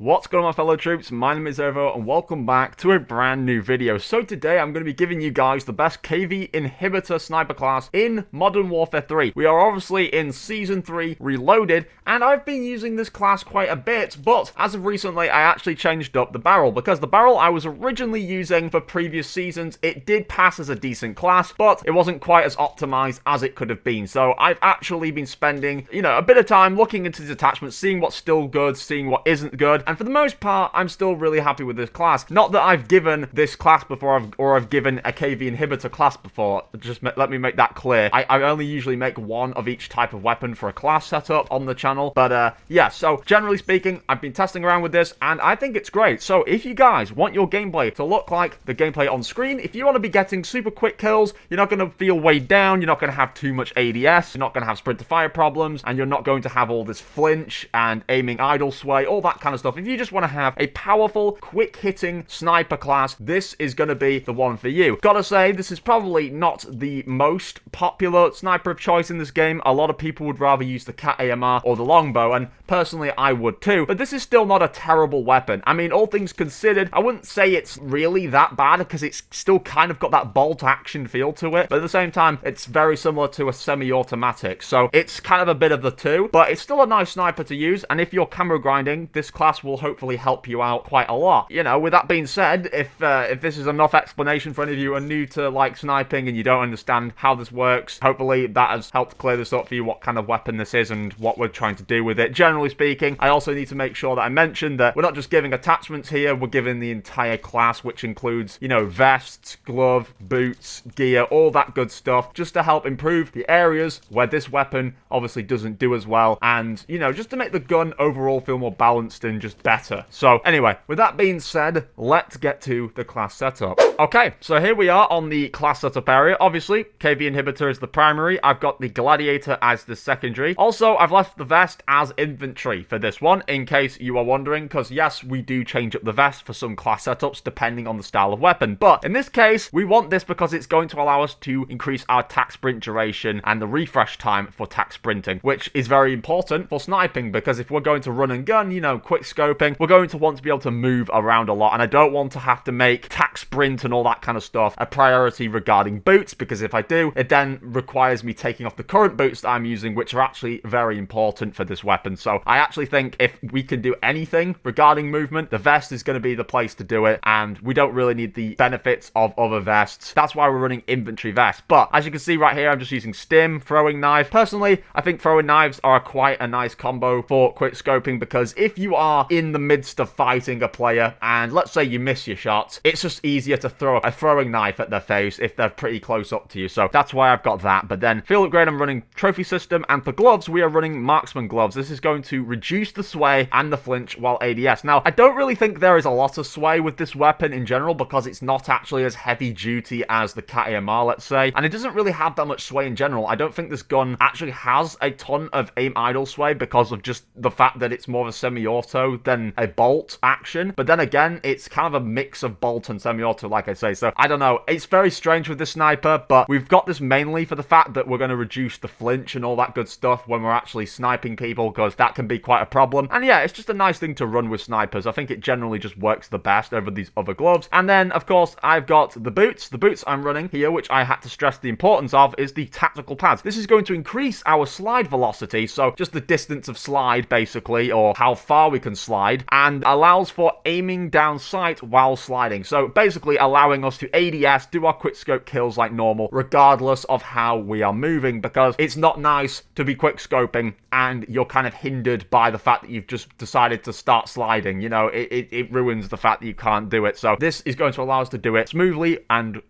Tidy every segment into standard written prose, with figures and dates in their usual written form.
What's going on, my fellow troops? My name is Ovo and welcome back to a brand new video. So today I'm going to be giving you guys the best KV inhibitor sniper class in Modern Warfare 3. We are obviously in Season 3 Reloaded and I've been using this class quite a bit, but as of recently I actually changed up the barrel because the barrel I was originally using for previous seasons, it did pass as a decent class, but it wasn't quite as optimized as it could have been. So I've actually been spending, a bit of time looking into these attachments, seeing what's still good, seeing what isn't good. And for the most part, I'm still really happy with this class. Not that I've given this class before, I've given a KV inhibitor class before. Just let me make that clear. I only usually make one of each type of weapon for a class setup on the channel. But yeah, so generally speaking, I've been testing around with this, and I think it's great. So if you guys want your gameplay to look like the gameplay on screen, if you want to be getting super quick kills, you're not going to feel weighed down, you're not going to have too much ADS, you're not going to have sprint to fire problems, and you're not going to have all this flinch and aiming idle sway, all that kind of stuff. If you just want to have a powerful, quick-hitting sniper class, this is going to be the one for you. Gotta say, this is probably not the most popular sniper of choice in this game. A lot of people would rather use the Cat AMR or the longbow, and personally I would too, but this is still not a terrible weapon. I mean, all things considered, I wouldn't say it's really that bad because it's still kind of got that bolt action feel to it, but at the same time, it's very similar to a semi-automatic, so it's kind of a bit of the two, but it's still a nice sniper to use, and if you're camera grinding, this class will hopefully help you out quite a lot. With that being said, if this is enough explanation for any of you who are new to like sniping and you don't understand how this works, hopefully that has helped clear this up for you, what kind of weapon this is and what we're trying to do with it. Generally speaking, I also need to make sure that I mention that we're not just giving attachments here, we're giving the entire class, which includes, vests, glove, boots, gear, all that good stuff, just to help improve the areas where this weapon obviously doesn't do as well, and, just to make the gun overall feel more balanced and just better. So anyway, with that being said, let's get to the class setup. Okay, so here we are on the class setup area. Obviously, KV inhibitor is the primary. I've got the gladiator as the secondary. Also, I've left the vest as infantry for this one, in case you are wondering, because yes, we do change up the vest for some class setups depending on the style of weapon. But in this case, we want this because it's going to allow us to increase our tac sprint duration and the refresh time for tac sprinting, which is very important for sniping, because if we're going to run and gun, quick scoping, we're going to want to be able to move around a lot, and I don't want to have to make tac sprint and all that kind of stuff a priority regarding boots, because if I do, it then requires me taking off the current boots that I'm using, which are actually very important for this weapon. So I actually think if we can do anything regarding movement, the vest is going to be the place to do it, and we don't really need the benefits of other vests. That's why we're running infantry vest. But as you can see right here, I'm just using stim, throwing knife. Personally, I think throwing knives are quite a nice combo for quick scoping, because if you are in the midst of fighting a player and let's say you miss your shots, it's just easier to throw a throwing knife at their face if they're pretty close up to you. So that's why I've got that. But then field upgrade, I'm running trophy system, and for gloves, we are running marksman gloves. This is going to reduce the sway and the flinch while ADS. Now, I don't really think there is a lot of sway with this weapon in general, because it's not actually as heavy duty as the Cat AMR, let's say, and it doesn't really have that much sway in general. I don't think this gun actually has a ton of aim idle sway because of just the fact that it's more of a semi-auto than a bolt action. But then again, it's kind of a mix of bolt and semi-auto, like I say. So I don't know. It's very strange with this sniper, but we've got this mainly for the fact that we're going to reduce the flinch and all that good stuff when we're actually sniping people, because that can be quite a problem. And yeah, it's just a nice thing to run with snipers. I think it generally just works the best over these other gloves. And then, of course, I've got the boots. The boots I'm running here, which I had to stress the importance of, is the tactical pads. This is going to increase our slide velocity, so just the distance of slide, basically, or how far we can slide, and allows for aiming down sight while sliding. So basically allowing us to ADS, do our quick scope kills like normal, regardless of how we are moving, because it's not nice to be quick scoping and you're kind of hindered by the fact that you've just decided to start sliding. It ruins the fact that you can't do it. So this is going to allow us to do it smoothly, and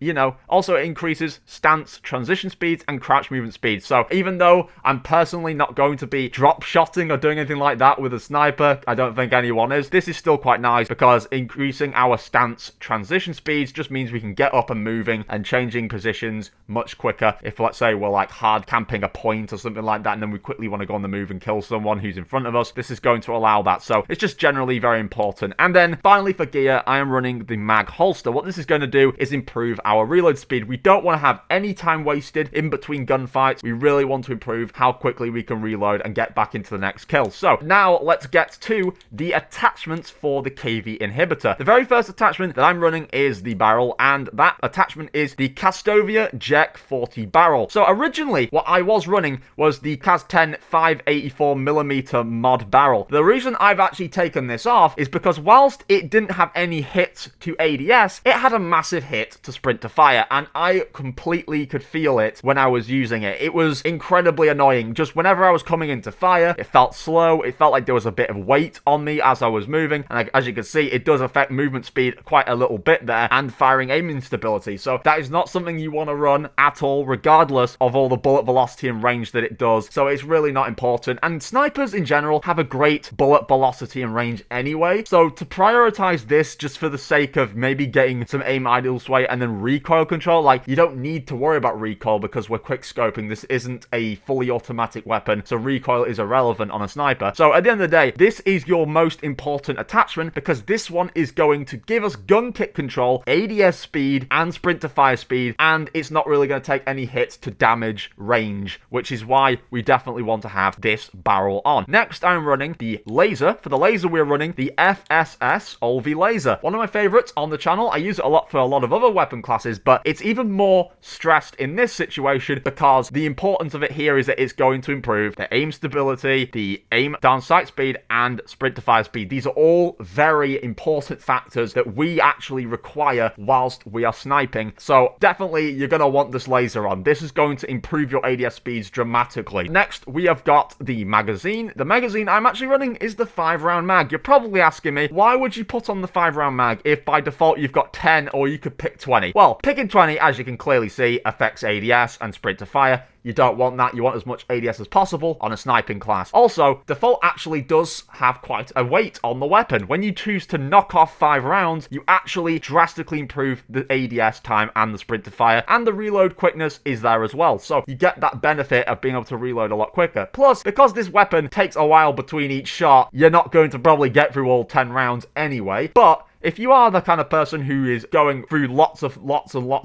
also it increases stance, transition speeds, and crouch movement speeds. So even though I'm personally not going to be drop shotting or doing anything like that with a sniper, I don't think anyone is, this is still quite nice, because increasing our stance transition speeds just means we can get up and moving and changing positions much quicker. If let's say we're like hard camping a point or something like that, and then we quickly want to go on the move and kill someone who's in front of us, this is going to allow that. So it's just generally very important. And then finally for gear, I am running the mag holster. What this is going to do is improve our reload speed. We don't want to have any time wasted in between gunfights. We really want to improve how quickly we can reload and get back into the next kill. So now let's get to the attachments for the KV inhibitor. The very first attachment that I'm running is the barrel, and that attachment is the Castovia JEC 40 barrel. So originally, what I was running was the Cas10 584mm mod barrel. The reason I've actually taken this off is because whilst it didn't have any hits to ADS, it had a massive hit to sprint to fire, and I completely could feel it when I was using it. It was incredibly annoying. Just whenever I was coming into fire, it felt slow. It felt like there was a bit of weight on me as I was moving, and as you can see, it does affect movement speed quite a little bit there, and firing aiming stability. So that is not something you want to run at all, regardless of all the bullet velocity and range that it does. So it's really not important, and snipers in general have a great bullet velocity and range anyway. So to prioritize this just for the sake of maybe getting some aim idle sway and then recoil control, like, you don't need to worry about recoil because we're quick scoping. This isn't a fully automatic weapon, so recoil is irrelevant on a sniper. So at the end of the day, this is your most important attachment because this one is going to give us gun kick control, ADS speed, and sprint to fire speed, and it's not really going to take any hits to damage range, which is why we definitely want to have this barrel on. Next, I'm running the laser. For the laser, we're running the FSS Olvi laser. One of my favorites on the channel. I use it a lot for a lot of other weapon classes, but it's even more stressed in this situation because the importance of it here is that it's going to improve the aim stability, the aim down sight speed, and sprint to fire speed. These are all very important factors that we actually require whilst we are sniping. So definitely you're going to want this laser on. This is going to improve your ADS speeds dramatically. Next, we have got the magazine. The magazine I'm actually running is the 5-round mag. You're probably asking me, why would you put on the 5-round mag if by default you've got 10 or you could pick 20? Well, picking 20, as you can clearly see, affects ADS and sprint to fire. You don't want that. You want as much ADS as possible on a sniping class. Also, default actually does have quite a weight on the weapon. When you choose to knock off 5 rounds, you actually drastically improve the ADS time and the sprint to fire, and the reload quickness is there as well. So you get that benefit of being able to reload a lot quicker. Plus, because this weapon takes a while between each shot, you're not going to probably get through all 10 rounds anyway. But if you are the kind of person who is going through lots of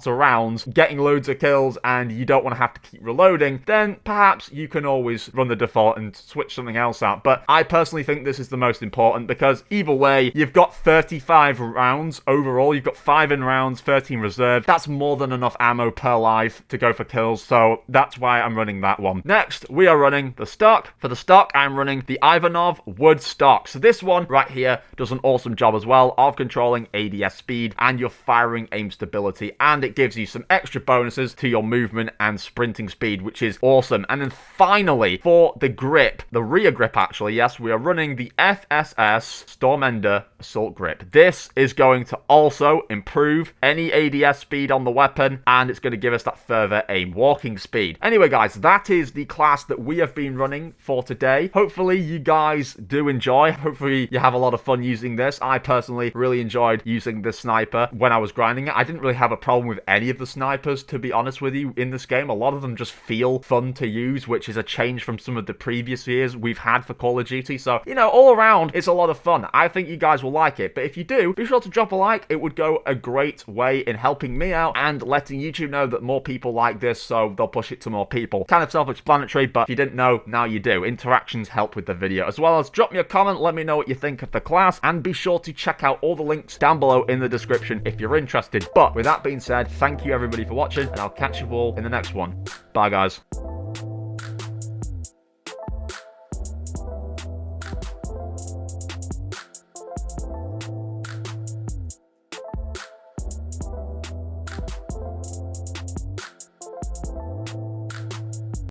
rounds, getting loads of kills, and you don't want to have to keep reloading, then perhaps you can always run the default and switch something else out. But I personally think this is the most important because either way, you've got 35 rounds overall. You've got 5 in rounds, 13 reserved. That's more than enough ammo per life to go for kills, so that's why I'm running that one. Next, we are running the stock. For the stock, I'm running the Ivanov Wood stock. So this one right here does an awesome job as well of controlling ADS speed and your firing aim stability, and it gives you some extra bonuses to your movement and sprinting speed, which is awesome. And then finally, for the grip, the rear grip actually, yes, we are running the FSS Stormender Assault Grip. This is going to also improve any ADS speed on the weapon, and it's going to give us that further aim walking speed. Anyway guys, that is the class that we have been running for today. Hopefully you guys do enjoy. Hopefully you have a lot of fun using this. I personally really enjoyed using this sniper when I was grinding it. I didn't really have a problem with any of the snipers, to be honest with you, in this game. A lot of them just feel fun to use, which is a change from some of the previous years we've had for Call of Duty. So, you know, all around, it's a lot of fun. I think you guys will like it. But if you do, be sure to drop a like. It would go a great way in helping me out and letting YouTube know that more people like this, so they'll push it to more people. Kind of self-explanatory, but if you didn't know, now you do. Interactions help with the video. As well as drop me a comment, let me know what you think of the class, and be sure to check out all the links down below in the description if you're interested. But with that being said, thank you everybody for watching, and I'll catch you all in the next one. Bye guys.